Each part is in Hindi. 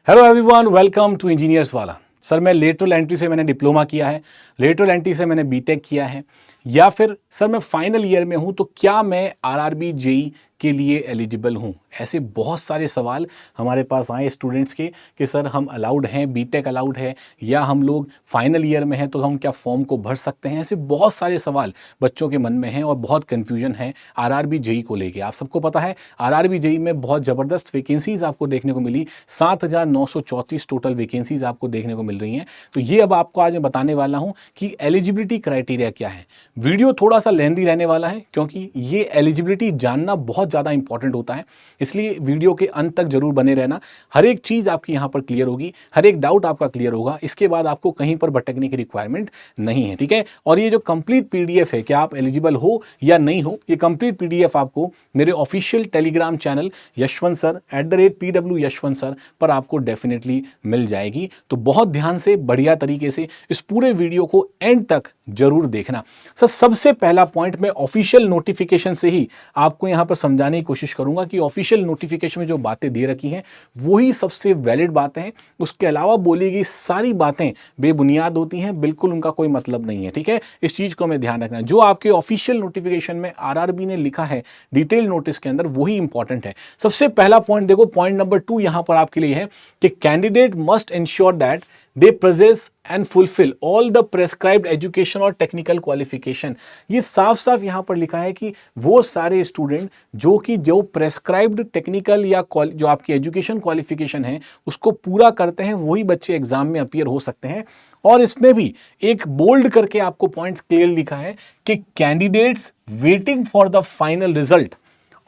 Hello everyone, welcome to engineers वाला। सर मैं लेटरल एंट्री से मैंने डिप्लोमा किया है, लेटरल एंट्री से मैंने बीटेक किया है, या फिर सर मैं फाइनल ईयर में हूं तो क्या मैं आरआरबी जेई के लिए एलिजिबल हूं? ऐसे बहुत सारे सवाल हमारे पास आए स्टूडेंट्स के कि सर हम अलाउड हैं, बीटेक अलाउड है, या हम लोग फाइनल ईयर में हैं तो हम क्या फॉर्म को भर सकते हैं। ऐसे बहुत सारे सवाल बच्चों के मन में हैं और बहुत कन्फ्यूजन है आरआरबी जेई को लेके। आप सबको पता है आरआरबी जेई में बहुत ज़बरदस्त वैकेंसीज आपको देखने को मिली, 7,934 टोटल वैकेंसीज आपको देखने को मिल रही हैं। तो ये अब आपको आज मैं बताने वाला हूं कि एलिजिबिलिटी क्राइटेरिया क्या है। वीडियो थोड़ा सा लेंदी रहने वाला है क्योंकि ये एलिजिबिलिटी जानना बहुत ज़्यादा इंपॉर्टेंट होता है, इसलिए वीडियो के अंत तक जरूर बने रहना। हर एक चीज़ आपकी यहाँ पर क्लियर होगी, हर एक डाउट आपका क्लियर होगा। इसके बाद आपको कहीं पर भटकने की रिक्वायरमेंट नहीं है, ठीक है। और ये जो कंप्लीट पीडीएफ है कि आप एलिजिबल हो या नहीं हो, ये कंप्लीट पीडीएफ आपको मेरे official Telegram channel Yashwant sir @PW Yashwant sir पर आपको डेफिनेटली मिल जाएगी। तो बहुत ध्यान से, बढ़िया तरीके से इस पूरे वीडियो को एंड तक जरूर देखना। सर सबसे पहला पॉइंट मैं ऑफिशियल नोटिफिकेशन से ही आपको यहां पर समझाने की कोशिश करूंगा कि ऑफिशियल नोटिफिकेशन में जो बातें दे रखी हैं वही सबसे वैलिड बातें हैं। उसके अलावा बोली गई सारी बातें बेबुनियाद होती हैं, बिल्कुल उनका कोई मतलब नहीं है, ठीक है। इस चीज को हमें ध्यान रखना, जो आपके ऑफिशियल नोटिफिकेशन में आरआरबी ने लिखा है डिटेल नोटिस के अंदर वही इंपॉर्टेंट है। सबसे पहला पॉइंट देखो, पॉइंट नंबर 2 यहां पर आपके लिए है कि candidate must ensure that they possess and fulfill all the prescribed education और technical qualification। ये साफ साफ यहां पर लिखा है कि वो सारे स्टूडेंट जो प्रेस्क्राइब्ड टेक्निकल या जो आपकी एजुकेशन क्वालिफिकेशन है उसको पूरा करते हैं, वही बच्चे एग्जाम में अपीयर हो सकते हैं। और इसमें भी एक बोल्ड करके आपको पॉइंट्स क्लियर लिखा है कि candidates waiting for the final result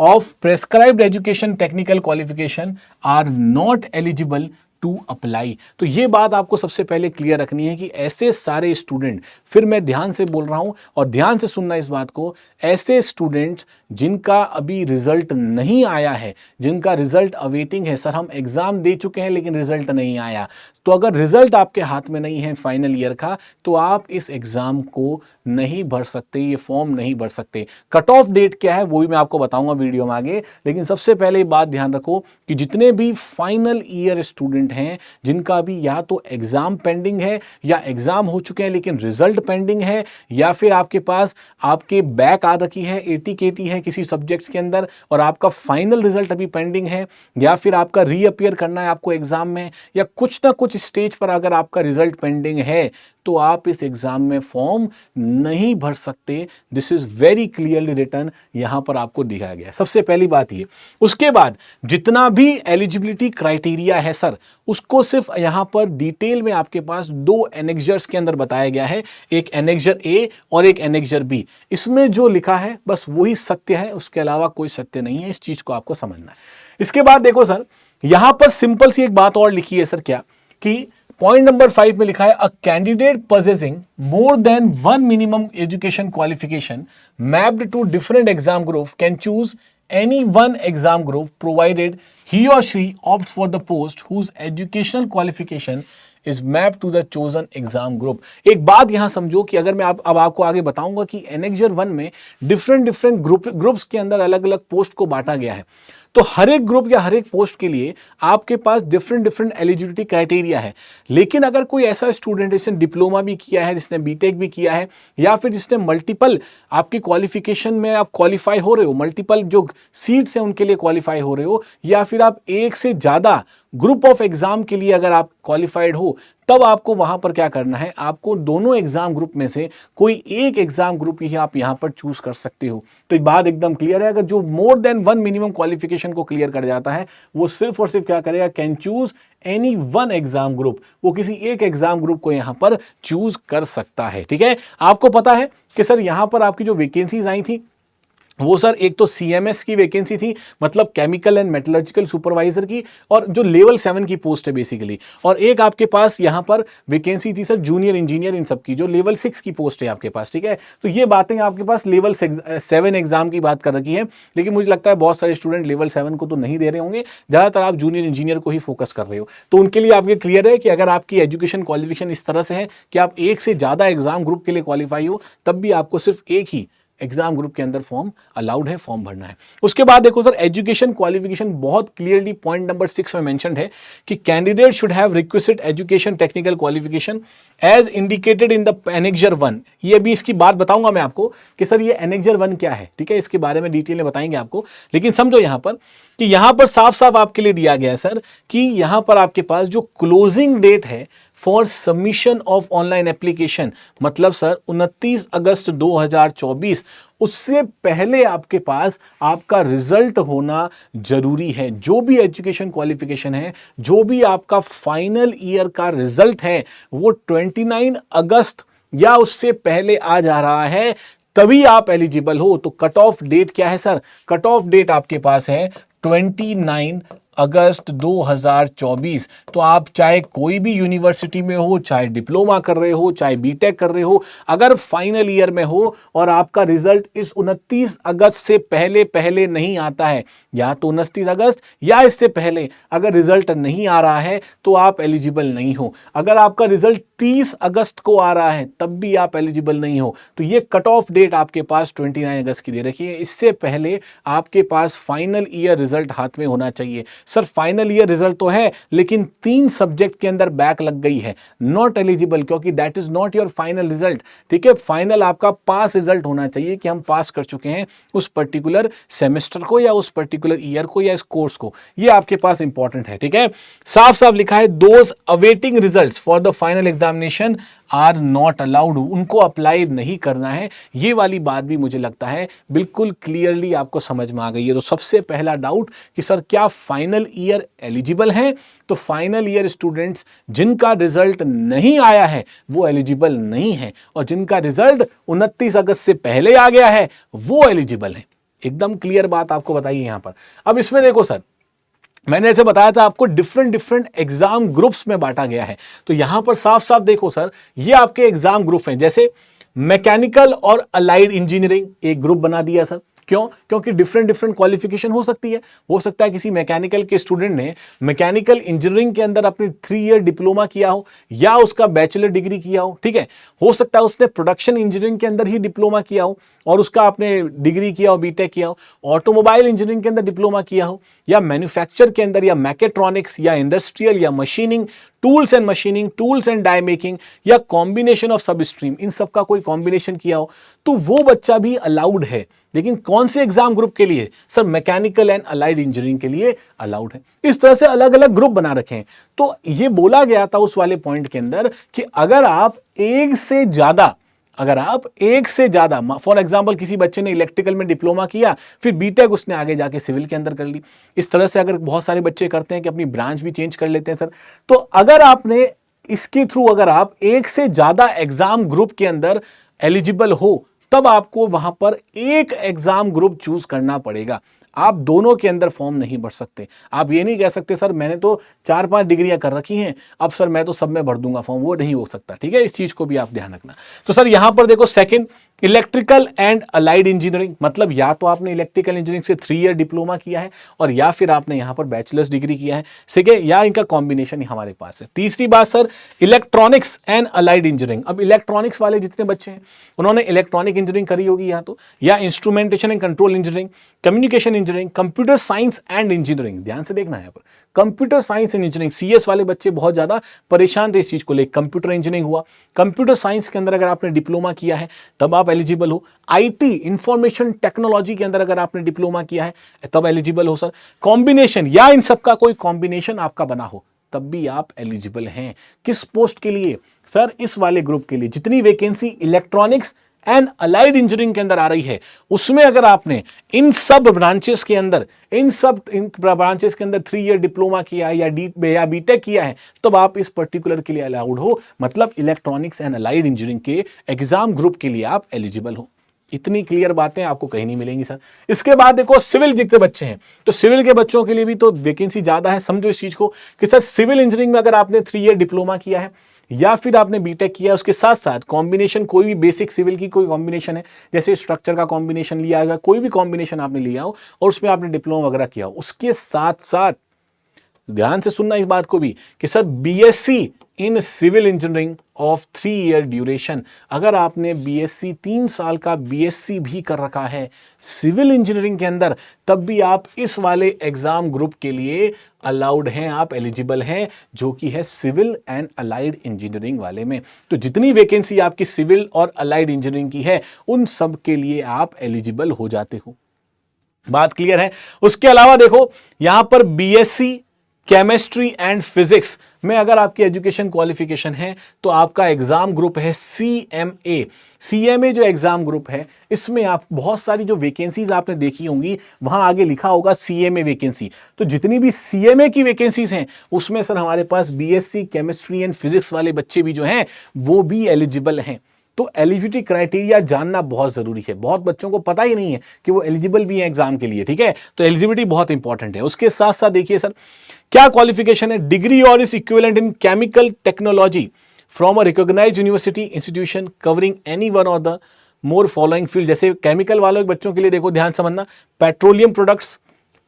of prescribed education technical qualification are not eligible to apply. तो ये बात आपको सबसे पहले क्लियर रखनी है कि ऐसे सारे स्टूडेंट, फिर मैं ध्यान से बोल रहा हूं और ध्यान से सुनना इस बात को, ऐसे स्टूडेंट जिनका अभी रिजल्ट नहीं आया है, जिनका रिजल्ट अवेटिंग है, सर हम एग्जाम दे चुके हैं लेकिन रिजल्ट नहीं आया, तो अगर रिजल्ट आपके हाथ में नहीं है फाइनल ईयर का तो आप इस एग्जाम को नहीं भर सकते, ये फॉर्म नहीं भर सकते। कट ऑफ डेट क्या है वो भी मैं आपको बताऊंगा वीडियो में आगे, लेकिन सबसे पहले ये बात ध्यान रखो कि जितने भी फाइनल ईयर स्टूडेंट हैं जिनका अभी या तो एग्जाम पेंडिंग है या एग्जाम हो चुके हैं लेकिन रिजल्ट पेंडिंग है, या फिर आपके पास आपके बैक आ रखी है, 80 KT है किसी सब्जेक्ट्स के अंदर और आपका फाइनल रिजल्ट अभी पेंडिंग है, या फिर आपका रीअपियर करना है आपको एग्जाम में, या कुछ ना कुछ स्टेज पर अगर आपका रिजल्ट पेंडिंग है तो आप इस एग्जाम में फॉर्म नहीं भर सकते। This is very clearly written, यहां पर आपको दिखाया गया। सबसे पहली बात ये। उसके बाद जितना भी एलिजिबिलिटी क्राइटेरिया है सर, उसको सिर्फ यहां पर डिटेल में आपके पास 2 एनेक्जर्स के अंदर बताया गया है, एक एनेक्जर ए और एक एनेक्जर बी। इसमें जो लिखा है बस वही सत्य है, उसके अलावा कोई सत्य नहीं है। इस चीज को आपको समझना है। इसके बाद देखो सर, यहां पर सिंपल सी एक बात और लिखी है सर, क्या कि पॉइंट नंबर 5 में लिखा है a candidate possessing more than one minimum education qualification mapped to different exam group can choose any one exam group provided he or she opts for the post whose educational qualification is mapped to the chosen exam group। एक बात यहां समझो कि अगर मैं अब आपको आगे बताऊंगा कि एनेक्जर 1 में डिफरेंट ग्रुप्स के अंदर अलग अलग पोस्ट को बांटा गया है, तो हर एक ग्रुप या हर एक पोस्ट के लिए आपके पास डिफरेंट एलिजिबिलिटी क्राइटेरिया है। लेकिन अगर कोई ऐसा स्टूडेंट जिसने डिप्लोमा भी किया है, जिसने बीटेक भी किया है, या फिर जिसने मल्टीपल आपकी क्वालिफिकेशन में आप क्वालिफाई हो रहे हो, मल्टीपल जो सीट्स हैं उनके लिए क्वालिफाई हो रहे हो, या फिर आप एक से ज्यादा ग्रुप ऑफ एग्जाम के लिए अगर आप क्वालिफाइड हो, तब आपको वहां पर क्या करना है, आपको दोनों एग्जाम ग्रुप में से कोई एक एग्जाम ग्रुप ही आप यहां पर चूज कर सकते हो। तो ये बात एकदम क्लियर है। अगर जो मोर देन 1 मिनिमम क्वालिफिकेशन को क्लियर कर जाता है वो सिर्फ और सिर्फ क्या करेगा, can choose any one exam group, वो किसी एक एग्जाम ग्रुप को यहां पर चूज कर सकता है, ठीक है। आपको पता है कि सर यहां पर आपकी जो वैकेंसीज आई थी वो सर एक तो सीएमएस की वैकेंसी थी, मतलब केमिकल एंड मेटलर्जिकल सुपरवाइजर की, और जो लेवल 7 की पोस्ट है बेसिकली, और एक आपके पास यहां पर वैकेंसी थी सर जूनियर इंजीनियर इन सब की, जो लेवल 6 की पोस्ट है आपके पास, ठीक है। तो ये बातें आपके पास लेवल 7 एग्जाम की बात कर रखी है, लेकिन मुझे लगता है बहुत सारे स्टूडेंट लेवल 7 को तो नहीं दे रहे होंगे, ज्यादातर आप जूनियर इंजीनियर को ही फोकस कर रहे हो। तो उनके लिए आपके क्लियर है कि अगर आपकी एजुकेशन क्वालिफिकेशन इस तरह से है कि आप एक से ज्यादा एग्जाम ग्रुप के लिए क्वालिफाई हो, तब भी आपको सिर्फ एक ही एग्जाम ग्रुप के अंदर फॉर्म अलाउड है, फॉर्म भरना है। उसके बाद देखो सर, एजुकेशन क्वालिफिकेशन बहुत क्लियरली पॉइंट नंबर 6 में मेंशन्ड है कि candidate should have requisite education technical qualification as indicated in the annexure 1। ये भी इसकी बात बताऊंगा मैं आपको कि सर ये एनेक्जर 1 क्या है, ठीक है, इसके बारे में डिटेल में बताएंगे आपको। लेकिन समझो यहां पर कि यहां पर साफ साफ आपके लिए दिया गया है सर कि यहां पर आपके पास जो क्लोजिंग डेट है for submission of online application, मतलब सर 29 अगस्त 2024, उससे पहले आपके पास आपका रिजल्ट होना जरूरी है। जो भी एजुकेशन क्वालिफिकेशन है, जो भी आपका फाइनल ईयर का रिजल्ट है, वो 29 अगस्त या उससे पहले आ जा रहा है, तभी आप एलिजिबल हो। तो कट ऑफ डेट क्या है सर? कट ऑफ डेट आपके पास है 29 अगस्त 2024। तो आप चाहे कोई भी यूनिवर्सिटी में हो, चाहे डिप्लोमा कर रहे हो, चाहे बीटेक कर रहे हो, अगर फाइनल ईयर में हो और आपका रिजल्ट इस 29 अगस्त से पहले पहले नहीं आता है, या तो 29 अगस्त या इससे पहले अगर रिजल्ट नहीं आ रहा है तो आप एलिजिबल नहीं हो। अगर आपका रिजल्ट 30 अगस्त को आ रहा है तब भी आप एलिजिबल नहीं हो। तो ये कट ऑफ डेट आपके पास 29 अगस्त की दे रखी है। इससे पहले आपके पास फाइनल ईयर रिजल्ट हाथ में होना चाहिए। सर फाइनल ईयर रिजल्ट तो है लेकिन 3 सब्जेक्ट के अंदर बैक लग गई है, नॉट एलिजिबल, क्योंकि that is not your final result. ठीक है, फाइनल आपका पास रिजल्ट होना चाहिए कि हम पास कर चुके हैं उस पर्टिकुलर सेमेस्टर को या उस पर्टिकुलर ईयर को या इस कोर्स को। ये आपके पास इंपॉर्टेंट है। ठीक है, साफ साफ लिखा है those awaiting results for the final examination are not allowed, उनको अप्लाई नहीं करना है। ये वाली बात भी मुझे लगता है बिल्कुल क्लियरली आपको समझ में आ गई है। तो सबसे पहला डाउट कि सर क्या फाइनल ईयर एलिजिबल है? तो फाइनल ईयर स्टूडेंट्स जिनका रिजल्ट नहीं आया है वो एलिजिबल नहीं है, और जिनका रिजल्ट 29 अगस्त से पहले आ गया है वो एलिजिबल है। एकदम क्लियर बात आपको बताइए यहां पर। अब इसमें देखो सर, मैंने ऐसे बताया था आपको डिफरेंट एग्जाम ग्रुप्स में बांटा गया है। तो यहां पर साफ साफ देखो सर, ये आपके एग्जाम ग्रुप हैं। जैसे मैकेनिकल और अलाइड इंजीनियरिंग एक ग्रुप बना दिया सर। क्यों? क्योंकि डिफरेंट क्वालिफिकेशन हो सकती है। हो सकता है किसी मैकेनिकल के स्टूडेंट ने मैकेनिकल इंजीनियरिंग के अंदर अपनी 3 ईयर डिप्लोमा किया हो या उसका बैचलर डिग्री किया हो। ठीक है, हो सकता है उसने प्रोडक्शन इंजीनियरिंग के अंदर ही डिप्लोमा किया हो और उसका आपने डिग्री किया हो, बीटेक किया हो, ऑटोमोबाइल इंजीनियरिंग के अंदर डिप्लोमा किया हो, या मैन्युफैक्चर के अंदर, या मैकेट्रॉनिक्स, या इंडस्ट्रियल, या machining, tools and machining, tools and die making, या कॉम्बिनेशन ऑफ सब स्ट्रीम, इन सब का कोई कॉम्बिनेशन किया हो, तो वो बच्चा भी अलाउड है। लेकिन कौन से एग्जाम ग्रुप के लिए? Sir mechanical and allied engineering के लिए अलाउड है। इस तरह से अलग अलग ग्रुप बना रखे हैं। तो ये बोला गया था उस वाले पॉइंट के अंदर कि अगर आप एक से ज्यादा फॉर एग्जांपल किसी बच्चे ने इलेक्ट्रिकल में डिप्लोमा किया, फिर बीटेक उसने आगे जाके सिविल के अंदर कर ली, इस तरह से अगर बहुत सारे बच्चे करते हैं कि अपनी ब्रांच भी चेंज कर लेते हैं सर, तो अगर आपने इसके थ्रू अगर आप एक से ज्यादा एग्जाम ग्रुप के अंदर एलिजिबल हो तब आपको वहां पर एक एग्जाम ग्रुप चूज करना पड़ेगा। आप दोनों के अंदर फॉर्म नहीं भर सकते। आप ये नहीं कह सकते सर मैंने तो 4-5 डिग्रियां कर रखी हैं, अब सर मैं तो सब में भर दूंगा फॉर्म, वो नहीं हो सकता। ठीक है, इस चीज को भी आप ध्यान रखना। तो सर यहां पर देखो second, electrical and allied engineering, मतलब या तो आपने इलेक्ट्रिकल इंजीनियरिंग से 3 ईयर डिप्लोमा किया है और या फिर आपने यहां पर बैचलर्स डिग्री किया है, ठीक है, या इनका कॉम्बिनेशन हमारे पास है। तीसरी बात sir, electronics and allied engineering. अब इलेक्ट्रॉनिक्स वाले जितने बच्चे हैं उन्होंने इलेक्ट्रॉनिक इंजीनियरिंग करी होगी या तो, या instrumentation and control engineering, communication engineering, computer science and engineering. ध्यान से देखना है यहाँ पर, computer science and engineering. CS वाले बच्चे बहुत ज्यादा परेशान थे इस चीज को लेकर। कंप्यूटर इंजीनियरिंग हुआ, कंप्यूटर साइंस के अंदर अगर आपने डिप्लोमा किया है तब आप एलिजिबल हो। आईटी इंफॉर्मेशन टेक्नोलॉजी के अंदर अगर आपने डिप्लोमा किया है तब एलिजिबल हो सर। कॉम्बिनेशन या इन सबका कोई कॉम्बिनेशन आपका बना हो तब भी आप एलिजिबल हैं। किस पोस्ट के लिए? सर इस वाले ग्रुप के लिए। जितनी vacancy electronics and allied engineering के अंदर आ रही है उसमें अगर आपने इन सब ब्रांचेस के अंदर 3 ईयर डिप्लोमा किया है या बीटेक किया है तब आप इस पर्टिकुलर के लिए अलाउड हो, मतलब इलेक्ट्रॉनिक्स एंड अलाइड इंजीनियरिंग के एग्जाम ग्रुप के लिए आप एलिजिबल हो। इतनी क्लियर बातें आपको कहीं नहीं मिलेंगी सर। इसके बाद देखो सिविल जितने बच्चे हैं, तो सिविल के बच्चों के लिए भी तो वैकेंसी ज्यादा है। समझो इस चीज को कि सर सिविल इंजीनियरिंग में अगर आपने 3 ईयर डिप्लोमा किया है या फिर आपने बीटेक किया, उसके साथ साथ कॉम्बिनेशन कोई भी बेसिक सिविल की कोई कॉम्बिनेशन है, जैसे स्ट्रक्चर का कॉम्बिनेशन लिया गया, कोई भी कॉम्बिनेशन आपने लिया हो और उसमें आपने डिप्लोमा वगैरह किया हो, उसके साथ साथ ध्यान से सुनना इस बात को भी कि sir BSc in civil engineering of 3 year duration. अगर आपने बीएससी 3 साल का बीएससी भी कर रखा है सिविल इंजीनियरिंग के अंदर, तब भी आप इस वाले एग्जाम ग्रुप के लिए अलाउड हैं, आप एलिजिबल हैं, जो कि है सिविल एंड अलाइड इंजीनियरिंग वाले में। तो जितनी वैकेंसी आपकी सिविल और अलाइड इंजीनियरिंग की है उन सब के लिए आप एलिजिबल हो जाते हो। बात क्लियर है? उसके अलावा देखो यहां पर बीएससी केमिस्ट्री एंड फिजिक्स में अगर आपकी एजुकेशन क्वालिफिकेशन है तो आपका एग्जाम ग्रुप है सीएमए। सीएमए जो एग्जाम ग्रुप है इसमें आप बहुत सारी जो वैकेंसीज आपने देखी होंगी वहां आगे लिखा होगा सीएमए वैकेंसी। तो जितनी भी सीएमए की वैकेंसीज हैं उसमें सर हमारे पास बीएससी केमिस्ट्री एंड फिजिक्स वाले बच्चे भी जो हैं वो भी एलिजिबल हैं। तो एलिजिबिलिटी क्राइटेरिया जानना बहुत जरूरी है, बहुत बच्चों को पता ही नहीं है कि वो एलिजिबल भी है एग्जाम के लिए, ठीक है? तो एलिजिबिलिटी बहुत इंपॉर्टेंट है। उसके साथ साथ देखिए सर क्या क्वालिफिकेशन है, degree or is equivalent in chemical technology from a recognised university institution covering any one of the more following field. जैसे केमिकल वालों बच्चों के लिए देखो ध्यान समझना, petroleum products,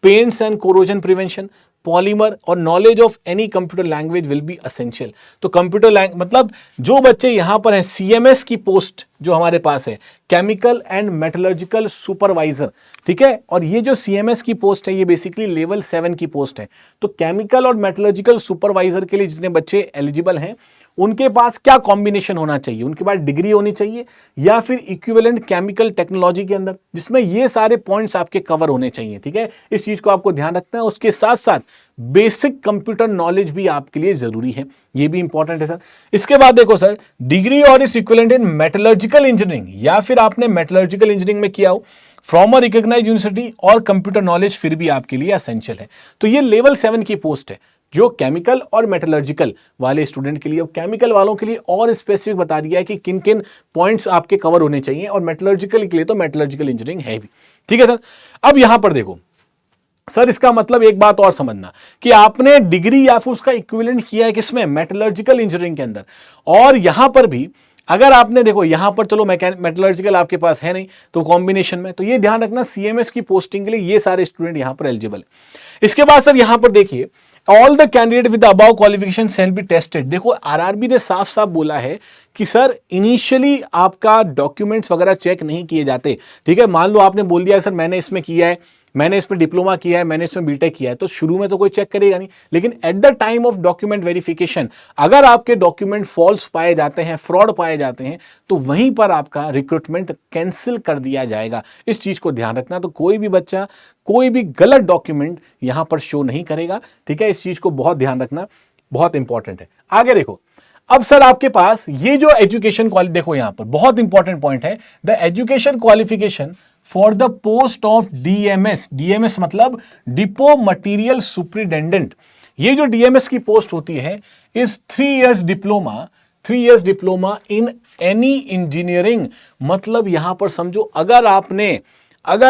paints and corrosion prevention, polymer और knowledge of any computer language will be essential. तो कंप्यूटर लैंग्वेज मतलब जो बच्चे यहां पर हैं सीएमएस की पोस्ट जो हमारे पास है केमिकल एंड मेटलर्जिकल सुपरवाइजर, ठीक है? और ये जो सीएमएस की पोस्ट है ये बेसिकली लेवल 7 की पोस्ट है। तो केमिकल और मेटलर्जिकल सुपरवाइजर के लिए जितने बच्चे एलिजिबल हैं उनके पास क्या कॉम्बिनेशन होना चाहिए, उनके पास डिग्री होनी चाहिए या फिर इक्विवेलेंट केमिकल टेक्नोलॉजी के अंदर, जिसमें ये सारे पॉइंट्स आपके कवर होने चाहिए, ठीक है? इस चीज को आपको ध्यान रखना है। उसके साथ साथ बेसिक कंप्यूटर नॉलेज भी आपके लिए जरूरी है, ये भी इंपॉर्टेंट है सर। इसके बाद देखो sir degree or is equivalent in metallurgical engineering, या फिर आपने मेटलर्जिकल इंजीनियरिंग में किया हो फ्रॉम अ रिकॉग्नाइज्ड यूनिवर्सिटी और कंप्यूटर नॉलेज फिर भी आपके लिए एसेंशियल है। तो ये लेवल 7 की पोस्ट है जो केमिकल और मेटलर्जिकल वाले स्टूडेंट के लिए। और केमिकल वालों के लिए और स्पेसिफिक बता दिया है कि किन किन पॉइंट्स आपके कवर होने चाहिए, और मेटलर्जिकल के लिए तो मेटलर्जिकल इंजीनियरिंग है भी, ठीक है सर? अब यहां पर देखो सर इसका मतलब एक बात और समझना कि आपने डिग्री या फिर उसका इक्विवेलेंट किया है किसमें, मेटलर्जिकल इंजीनियरिंग के अंदर। और यहां पर भी अगर आपने देखो यहां पर चलो मेटलर्जिकल आपके पास है नहीं तो कॉम्बिनेशन में, तो ये ध्यान रखना सीएमएस की पोस्टिंग के लिए ये सारे स्टूडेंट यहां पर एलिजिबल है। इसके बाद सर यहां पर देखिए all the candidate with above qualification shall be tested. देखो आरआरबी ने साफ साफ बोला है कि सर इनिशियली आपका डॉक्यूमेंट्स वगैरह चेक नहीं किए जाते, ठीक है? मान लो आपने बोल दिया सर मैंने इसमें किया है, मैंने इसमें डिप्लोमा किया है, मैंने इसमें बीटेक किया है, तो शुरू में तो कोई चेक करेगा नहीं, लेकिन at the time of document verification अगर आपके डॉक्यूमेंट फॉल्स पाए जाते हैं, फ्रॉड पाए जाते हैं, तो वहीं पर आपका रिक्रूटमेंट कैंसिल कर दिया जाएगा। इस चीज को ध्यान रखना। तो कोई भी बच्चा कोई भी गलत डॉक्यूमेंट यहां पर शो नहीं करेगा, ठीक है? इस चीज को बहुत ध्यान रखना, बहुत इंपॉर्टेंट है। आगे देखो अब सर आपके पास ये जो एजुकेशन क्वालिटी, देखो यहां पर बहुत इंपॉर्टेंट पॉइंट है, the education qualification for the post of DMs. DMs मतलब डिपो मटीरियल सुपरिटेंडेंट। ये जो डीएमएस की पोस्ट होती है is 3 years diploma, 3 years diploma in any engineering. मतलब यहां पर समझो अगर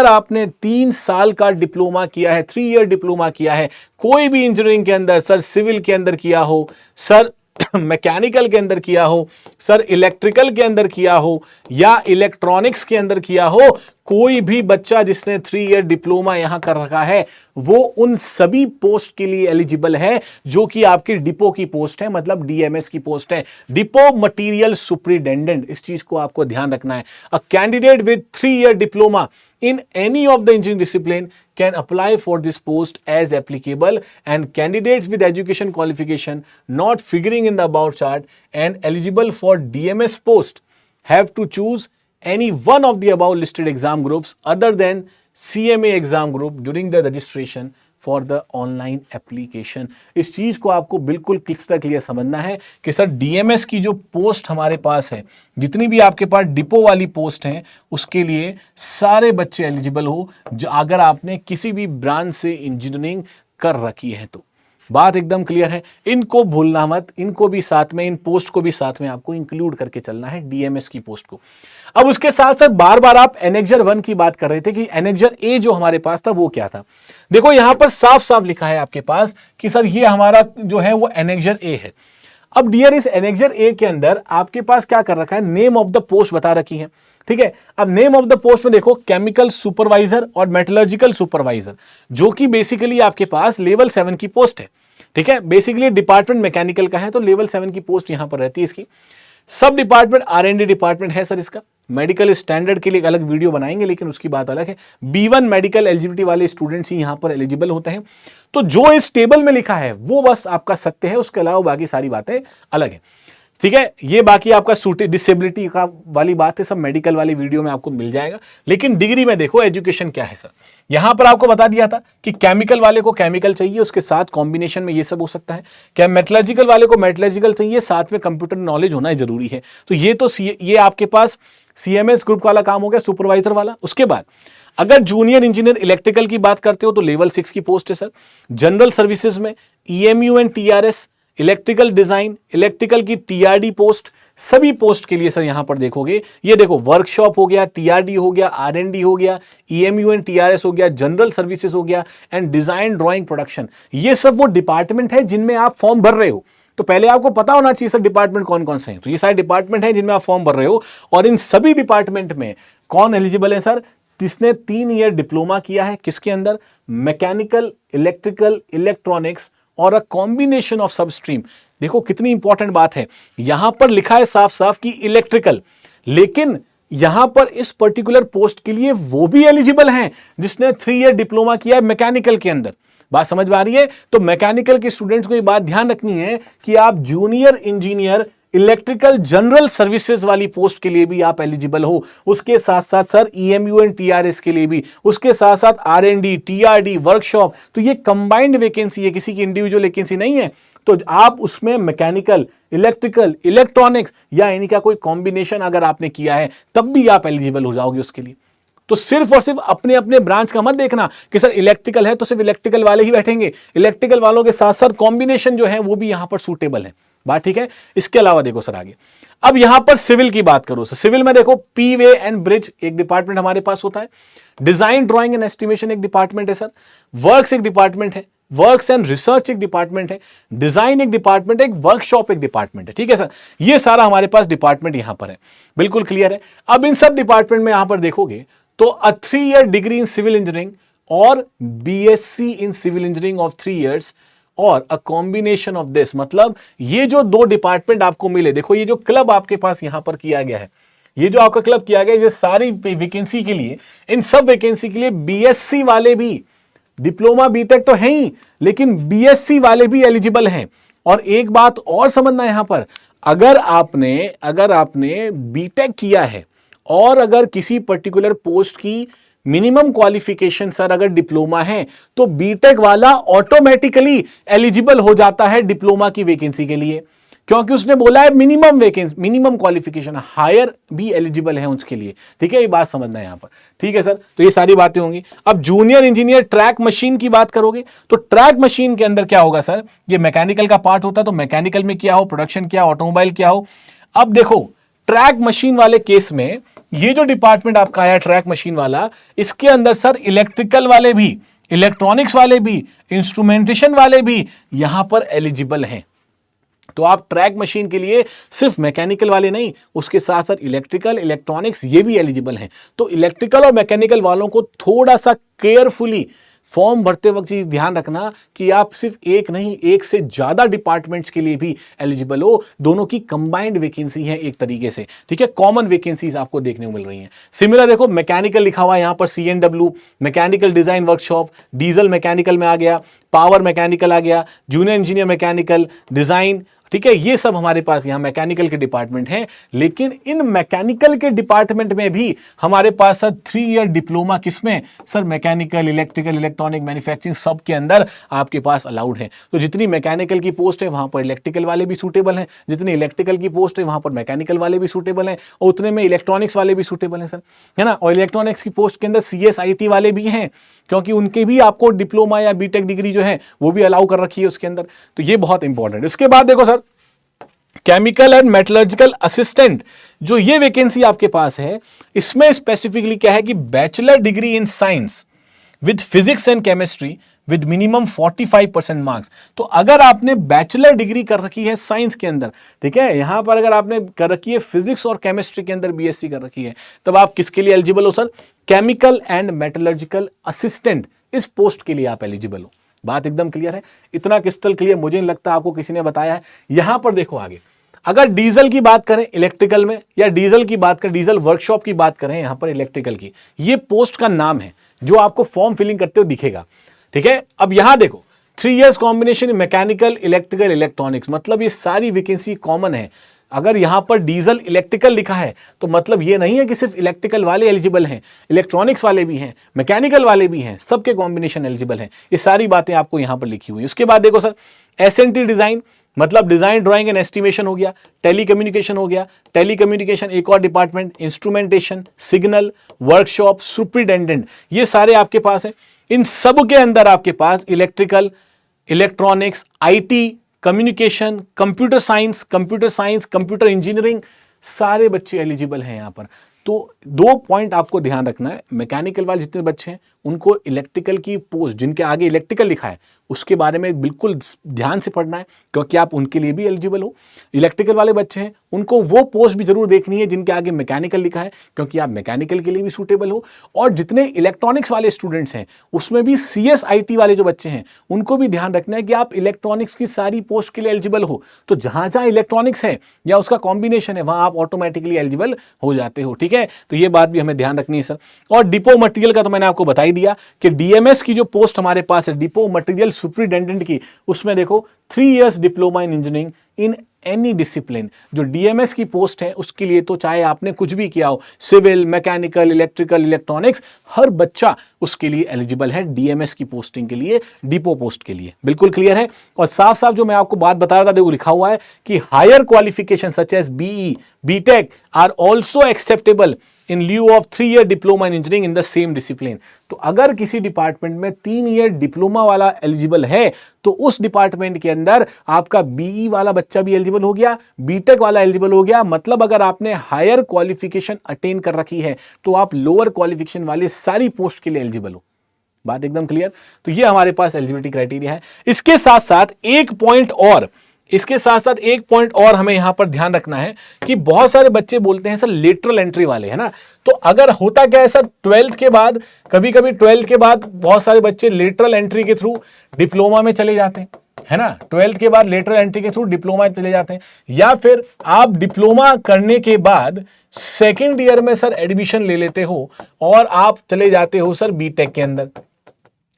आपने 3 साल का डिप्लोमा किया है, 3 ईयर डिप्लोमा किया है कोई भी इंजीनियरिंग के अंदर, सर सिविल के अंदर किया हो, सर मैकेनिकल के अंदर किया हो, सर इलेक्ट्रिकल के अंदर किया हो, या इलेक्ट्रॉनिक्स के अंदर किया हो, कोई भी बच्चा जिसने 3 ईयर डिप्लोमा यहां कर रखा है वो उन सभी पोस्ट के लिए एलिजिबल है जो कि आपकी डिपो की पोस्ट है, मतलब डीएमएस की पोस्ट है, डिपो मटीरियल सुपरिटेंडेंट। इस चीज को आपको ध्यान रखना है। A candidate with 3 year diploma in any of the engineering discipline can apply for this post as applicable, and candidates with education qualification not figuring in the above chart and eligible for DMS post have to choose any one of the above listed exam groups other than CMA exam group during the registration for the online application. इस चीज को आपको बिल्कुल क्लियर क्लियर समझना है कि सर डीएमएस की जो पोस्ट हमारे पास है, जितनी भी आपके पास डिपो वाली पोस्ट हैं, उसके लिए सारे बच्चे एलिजिबल हो जो अगर आपने किसी भी ब्रांच से इंजीनियरिंग कर रखी है तो। बात एकदम क्लियर है, इनको भूलना मत, इनको भी साथ में, इन पोस्ट को भी साथ में आपको इंक्लूड करके चलना है, डीएमएस की पोस्ट को। अब उसके साथ साथ बार बार आप एनेक्जर 1 की बात कर रहे थे कि एनेक्जर ए जो हमारे पास था वो क्या था। देखो यहां पर साफ साफ लिखा है आपके पास कि सर ये हमारा जो है वो एनेक्जर ए है। अब डियर इस एनेक्जर ए के अंदर आपके पास क्या कर रखा है, नेम ऑफ द पोस्ट बता रखी है, ठीक है? अब नेम ऑफ द पोस्ट में देखो केमिकल सुपरवाइजर और मेटलर्जिकल सुपरवाइजर, जो कि बेसिकली आपके पास लेवल 7 की पोस्ट है। ठीक है, बेसिकली डिपार्टमेंट मैकेनिकल का है, तो लेवल 7 की पोस्ट यहां पर रहती है इसकी। सब डिपार्टमेंट R&D डिपार्टमेंट है सर इसका। मेडिकल स्टैंडर्ड के लिए एक अलग वीडियो बनाएंगे, लेकिन उसकी बात अलग है। B1 मेडिकल एलिजिबिलिटी वाले स्टूडेंट्स ही यहां पर एलिजिबल होते हैं। तो जो इस टेबल में लिखा है वो बस आपका सत्य है, उसके अलावा बाकी सारी बातें अलग है। ठीक है, ये बाकी आपका डिसेबिलिटी का वाली बात है, सब मेडिकल वाली वीडियो में आपको मिल जाएगा। लेकिन डिग्री में देखो एजुकेशन क्या है सर। यहां पर आपको बता दिया था कि केमिकल वाले को केमिकल चाहिए, उसके साथ कॉम्बिनेशन में ये सब हो सकता है। क्या मेटलर्जिकल वाले को मेटलर्जिकल चाहिए, साथ में कंप्यूटर नॉलेज होना जरूरी है। तो ये आपके पास CMS ग्रुप वाला काम हो गया, सुपरवाइजर वाला। उसके बाद अगर जूनियर इंजीनियर इलेक्ट्रिकल की बात करते हो तो लेवल 6 की पोस्ट है सर। जनरल सर्विसेज में EMU and TRS, electrical design, electrical की TRD पोस्ट, सभी पोस्ट के लिए सर यहां पर देखोगे, ये देखो वर्कशॉप हो गया, TRD हो गया, R&D हो गया, EMU एंड TRS हो गया, जनरल सर्विसेज हो गया, एंड डिजाइन ड्राइंग प्रोडक्शन। ये सब वो डिपार्टमेंट है जिनमें आप फॉर्म भर रहे हो। तो पहले आपको पता होना चाहिए सर डिपार्टमेंट कौन कौन से हैं। तो ये सारे डिपार्टमेंट हैं जिनमें आप फॉर्म भर रहे हो, और इन सभी डिपार्टमेंट में कौन एलिजिबल है सर? जिसने 3 ईयर डिप्लोमा किया है, किसके अंदर? मैकेनिकल, इलेक्ट्रिकल, इलेक्ट्रॉनिक्स और a combination of sub stream. देखो कितनी इंपॉर्टेंट बात है, यहां पर लिखा है साफ साफ कि इलेक्ट्रिकल, लेकिन यहां पर इस पर्टिकुलर पोस्ट के लिए वो भी एलिजिबल हैं जिसने 3 ईयर डिप्लोमा किया है मैकेनिकल के अंदर। बात समझ में आ रही है? तो मैकेनिकल के स्टूडेंट्स को ये बात ध्यान रखनी है कि आप junior engineer electrical general services वाली पोस्ट के लिए भी आप एलिजिबल हो। उसके साथ साथ सर EMU एंड TRS के लिए भी, उसके साथ साथ R&D, TRD, वर्कशॉप। तो ये कंबाइंड वैकेंसी है, किसी की इंडिविजुअल वैकेंसी नहीं है। तो आप उसमें मैकेनिकल, इलेक्ट्रिकल, इलेक्ट्रॉनिक्स या इन्हीं का कोई कॉम्बिनेशन अगर आपने किया है तब भी आप एलिजिबल हो जाओगे उसके लिए। तो सिर्फ और सिर्फ अपने अपने ब्रांच का मत देखना कि सर इलेक्ट्रिकल है तो सिर्फ इलेक्ट्रिकल वाले ही बैठेंगे, इलेक्ट्रिकल वालों के साथ साथ कॉम्बिनेशन जो है वो भी यहां पर सूटेबल है। बात ठीक है? इसके अलावा देखो सर आगे, अब यहां पर सिविल की बात करो सर। सिविल में देखो P वे एंड ब्रिज एक डिपार्टमेंट हमारे पास होता है, डिजाइन ड्राइंग एंड एस्टिमेशन एक डिपार्टमेंट है सर, वर्क्स एक डिपार्टमेंट है, वर्क्स एंड रिसर्च एक डिपार्टमेंट है, डिजाइन एक डिपार्टमेंट है, एक वर्कशॉप एक डिपार्टमेंट है। ठीक है सर, ये सारा हमारे पास डिपार्टमेंट यहां पर है, बिल्कुल क्लियर है। अब इन सब डिपार्टमेंट में यहां पर देखोगे तो 3 year degree in civil engineering और BSc in civil engineering of 3 years और अ कॉम्बिनेशन ऑफ दिस, मतलब ये जो 2 डिपार्टमेंट आपको मिले। देखो ये जो क्लब आपके पास यहां पर किया गया है, ये जो आपका क्लब किया गया है, ये सारी वैकेंसी के लिए, इन सब वैकेंसी के लिए BSc वाले भी, डिप्लोमा बीटेक तो है ही, लेकिन BSc वाले भी एलिजिबल हैं। और एक बात और समझना यहां पर, अगर आपने बीटेक किया है और अगर किसी पर्टिकुलर पोस्ट की मिनिमम क्वालिफिकेशन सर अगर डिप्लोमा है, तो बीटेक वाला ऑटोमेटिकली एलिजिबल हो जाता है डिप्लोमा की वैकेंसी के लिए, क्योंकि उसने बोला है minimum vacancy, minimum qualification, higher भी एलिजिबल है उसके लिए। ठीक है, ये बात समझना है यहां पर। ठीक है सर, तो ये सारी बातें होंगी। अब जूनियर इंजीनियर ट्रैक मशीन की बात करोगे तो ट्रैक मशीन के अंदर क्या होगा सर? ये मैकेनिकल का पार्ट होता है, तो मैकेनिकल में क्या हो, प्रोडक्शन क्या, ऑटोमोबाइल क्या हो। अब देखो ट्रैक मशीन वाले केस में ये जो डिपार्टमेंट आपका आया ट्रैक मशीन वाला, इसके अंदर सर इलेक्ट्रिकल वाले भी, इलेक्ट्रॉनिक्स वाले भी, इंस्ट्रूमेंटेशन वाले भी यहां पर एलिजिबल हैं। तो आप ट्रैक मशीन के लिए सिर्फ मैकेनिकल वाले नहीं, उसके साथ साथ इलेक्ट्रिकल, इलेक्ट्रॉनिक्स ये भी एलिजिबल हैं। तो इलेक्ट्रिकल और मैकेनिकल वालों को थोड़ा सा केयरफुली फॉर्म भरते वक्त ये ध्यान रखना कि आप सिर्फ एक नहीं, एक से ज्यादा डिपार्टमेंट्स के लिए भी एलिजिबल हो। दोनों की कंबाइंड वैकेंसी है एक तरीके से। ठीक है, कॉमन वैकेंसीज आपको देखने को मिल रही हैं। सिमिलर देखो मैकेनिकल लिखा हुआ है यहां पर, CNW mechanical design workshop, diesel mechanical में आ गया, पावर मैकेनिकल आ गया, जूनियर इंजीनियर मैकेनिकल डिजाइन। ठीक है, ये सब हमारे पास यहां मैकेनिकल के डिपार्टमेंट हैं। लेकिन इन मैकेनिकल के डिपार्टमेंट में भी हमारे पास सर 3 ईयर डिप्लोमा किसमें sir? Mechanical, electrical, electronic, manufacturing, सब के अंदर आपके पास अलाउड है। तो जितनी मैकेनिकल की पोस्ट है वहां पर इलेक्ट्रिकल वाले भी सूटेबल हैं, जितनी इलेक्ट्रिकल की पोस्ट है वहां पर मैकेनिकल वाले भी सूटेबल हैं, और उतने में इलेक्ट्रॉनिक्स वाले भी सूटेबल हैं सर, है ना। और इलेक्ट्रॉनिक्स की पोस्ट के अंदर CSIT वाले भी हैं, क्योंकि उनके भी आपको डिप्लोमा या बीटेक डिग्री जो है वो भी अलाउ कर रखी है उसके अंदर। तो ये बहुत इंपॉर्टेंट है। उसके बाद देखो sir chemical and metallurgical assistant, जो ये वैकेंसी आपके पास है, इसमें स्पेसिफिकली क्या है कि bachelor degree in science with physics and chemistry with minimum 45% marks. तो अगर आपने बैचलर डिग्री कर रखी है साइंस के अंदर, ठीक है, यहां पर अगर आपने कर रखी है फिजिक्स और केमिस्ट्री के अंदर BSc कर रखी है, तब आप किसके लिए एलिजिबल हो sir? Chemical and metallurgical assistant, इस पोस्ट के लिए आप एलिजिबल हो। बात एकदम क्लियर है, इतना क्रिस्टल क्लियर मुझे नहीं लगता आपको किसी ने बताया है। यहां पर देखो आगे, अगर डीजल की बात करें इलेक्ट्रिकल में, या डीजल की बात करें, डीजल वर्कशॉप की बात करें यहां पर इलेक्ट्रिकल की, ये पोस्ट का नाम है जो आपको फॉर्म फिलिंग करते हुए दिखेगा, ठीक है। अब यहां देखो 3 years combination mechanical electrical electronics, मतलब ये सारी वैकेंसी कॉमन है। अगर यहां पर डीजल इलेक्ट्रिकल लिखा है तो मतलब ये नहीं है कि सिर्फ इलेक्ट्रिकल वाले एलिजिबल हैं, इलेक्ट्रॉनिक्स वाले भी हैं, मैकेनिकल वाले भी हैं, सबके कॉम्बिनेशन एलिजिबल हैं। ये सारी बातें आपको यहां पर लिखी हुई है। उसके बाद देखो सर, एसएनटी डिजाइन मतलब डिजाइन ड्राइंग एंड एस्टिमेशन हो गया, टेलीकम्युनिकेशन हो गया, टेलीकम्युनिकेशन एक और department, instrumentation, signal, workshop, superintendent, ये सारे आपके पास हैं। इन सब के अंदर आपके पास electrical, electronics, IT, communication, computer science, computer engineering, सारे बच्चे एलिजिबल हैं यहां पर। तो 2 पॉइंट आपको ध्यान रखना है, मैकेनिकल वाले जितने बच्चे हैं उनको इलेक्ट्रिकल की पोस्ट जिनके आगे इलेक्ट्रिकल लिखा है उसके बारे में बिल्कुल ध्यान से पढ़ना है, क्योंकि आप उनके लिए भी एलिजिबल हो। इलेक्ट्रिकल वाले बच्चे हैं उनको वो पोस्ट भी जरूर देखनी है जिनके आगे मैकेनिकल लिखा है, क्योंकि आप मैकेनिकल के लिए भी सूटेबल हो। और जितने इलेक्ट्रॉनिक्स वाले स्टूडेंट्स हैं उसमें भी CSIT वाले जो बच्चे हैं उनको भी ध्यान रखना है कि आप इलेक्ट्रॉनिक्स की सारी पोस्ट के लिए एलिजिबल हो। तो जहां जहां इलेक्ट्रॉनिक्स है या उसका कॉम्बिनेशन है वहां आप ऑटोमेटिकली एलिजिबल हो जाते हो, ठीक है। तो ये बात भी हमें ध्यान रखनी है सर। और डिपो मटेरियल का तो मैंने आपको बता ही दिया कि DMS की जो पोस्ट हमारे पास है, डिपो मटेरियल सुपरिटेंडेंट की, उसमें देखो 3 years diploma in engineering in any discipline, जो DMS की पोस्ट है उसके लिए तो चाहे आपने कुछ भी किया हो, सिविल, मैकेनिकल, इलेक्ट्रिकल, इलेक्ट्रॉनिक्स, हर बच्चा उसके लिए एलिजिबल है DMS की पोस्टिंग के लिए, डिपो पोस्ट के लिए। बिल्कुल क्लियर है। और साफ साफ जो मैं आपको बात बता रहा था देखो लिखा हुआ है कि higher qualification such as BE, BTech are also acceptable in lieu of 3 year diploma in engineering in the same discipline. तो अगर किसी डिपार्टमेंट में 3 ईयर डिप्लोमा वाला एलिजिबल है तो उस डिपार्टमेंट के अंदर आपका BE वाला बच्चा भी एलिजिबल हो गया, BTech वाला एलिजिबल हो गया। मतलब अगर आपने हायर क्वालिफिकेशन अटेन कर रखी है तो आप लोअर क्वालिफिकेशन वाले सारी पोस्ट के लिए एलिजिबल हो। बात एकदम क्लियर। तो ये हमारे पास एलिजिबिलिटी क्राइटेरिया है। इसके साथ साथ एक पॉइंट और हमें यहां पर ध्यान रखना है कि बहुत सारे बच्चे बोलते हैं सर लेटरल एंट्री वाले, है ना। तो अगर होता क्या है सर, 12th के बाद, कभी कभी 12th के बाद बहुत सारे बच्चे लेटरल एंट्री के थ्रू डिप्लोमा में चले जाते हैं, है ना। 12th के बाद लेटरल एंट्री के थ्रू डिप्लोमा में चले जाते हैं, या फिर आप डिप्लोमा करने के बाद सेकेंड ईयर में सर एडमिशन ले लेते हो और आप चले जाते हो सर BTech के अंदर।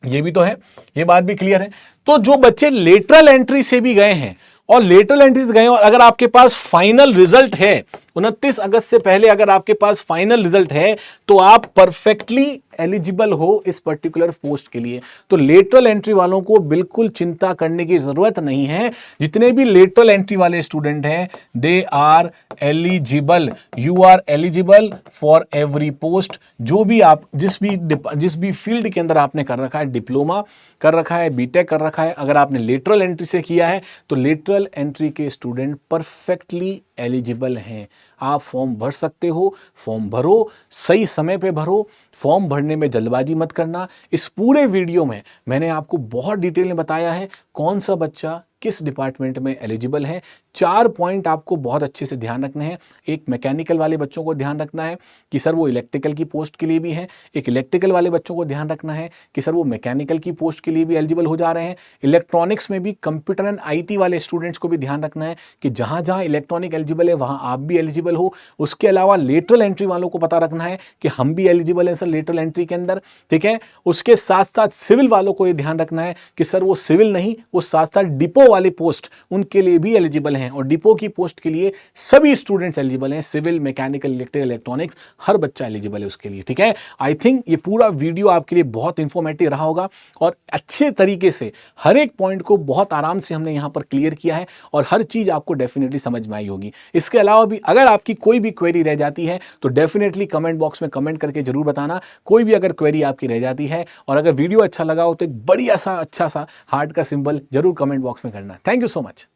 ये भी तो है, ये बात भी क्लियर है। तो जो बच्चे लेटरल एंट्री से भी गए हैं और लेटरल एंट्री से गए और अगर आपके पास फाइनल रिजल्ट है 29 अगस्त से पहले, अगर आपके पास फाइनल रिजल्ट है तो आप परफेक्टली एलिजिबल हो इस पर्टिकुलर पोस्ट के लिए। तो लेटरल एंट्री वालों को बिल्कुल चिंता करने की जरूरत नहीं है। जितने भी लेटरल एंट्री वाले स्टूडेंट हैं they are eligible, you are eligible for every post. जो भी आप जिस भी फील्ड के अंदर आपने कर रखा है, डिप्लोमा कर रखा है, BTech कर रखा है, अगर आपने लेटरल एंट्री से किया है तो लेटरल एंट्री के स्टूडेंट परफेक्टली एलिजिबल हैं। आप फॉर्म भर सकते हो, फॉर्म भरो, सही समय पे भरो, फॉर्म भरने में जल्दबाजी मत करना। इस पूरे वीडियो में मैंने आपको बहुत डिटेल में बताया है कौन सा बच्चा किस डिपार्टमेंट में एलिजिबल है। 4 पॉइंट आपको बहुत अच्छे से ध्यान रखने हैं। एक मैकेनिकल वाले बच्चों को ध्यान रखना है कि सर वो इलेक्ट्रिकल की पोस्ट के लिए भी हैं। एक इलेक्ट्रिकल वाले बच्चों को ध्यान रखना है कि सर वो मैकेनिकल की पोस्ट के लिए भी एलिजिबल हो जा रहे हैं। इलेक्ट्रॉनिक्स में भी कंप्यूटर एंड IT वाले स्टूडेंट्स को भी ध्यान रखना है कि जहां जहां इलेक्ट्रॉनिक एलिजिबल है वहां आप भी एलिजिबल हो। उसके अलावा लेटरल एंट्री वालों को पता रखना है कि हम भी एलिजिबल हैं सर लेटरल एंट्री के अंदर, ठीक है। उसके साथ साथ सिविल वालों को ये ध्यान रखना है कि सर वो सिविल नहीं, वो साथ साथ डिपो वाले पोस्ट उनके लिए भी एलिजिबल हैं। और डिपो की पोस्ट के लिए सभी स्टूडेंट्स एलिजिबल हैं, सिविल, मैकेनिकल, इलेक्ट्रिकल, इलेक्ट्रॉनिक्स, हर बच्चा एलिजिबल है उसके लिए, ठीक है। आई थिंक ये पूरा वीडियो आपके लिए बहुत इंफॉर्मेटिव रहा होगा और अच्छे तरीके से हर एक पॉइंट को बहुत आराम से हमने यहां पर क्लियर किया है और हर चीज आपको डेफिनेटली समझ में आई होगी। इसके अलावा भी अगर आपकी कोई भी क्वेरी रह जाती है तो डेफिनेटली कमेंट बॉक्स में कमेंट करके जरूर बताना। कोई भी अगर क्वेरी आपकी रह जाती है और अगर वीडियो अच्छा लगा हो तो एक बढ़िया सा अच्छा सा हार्ट का सिंबल जरूर कमेंट बॉक्स में करना। Thank you so much.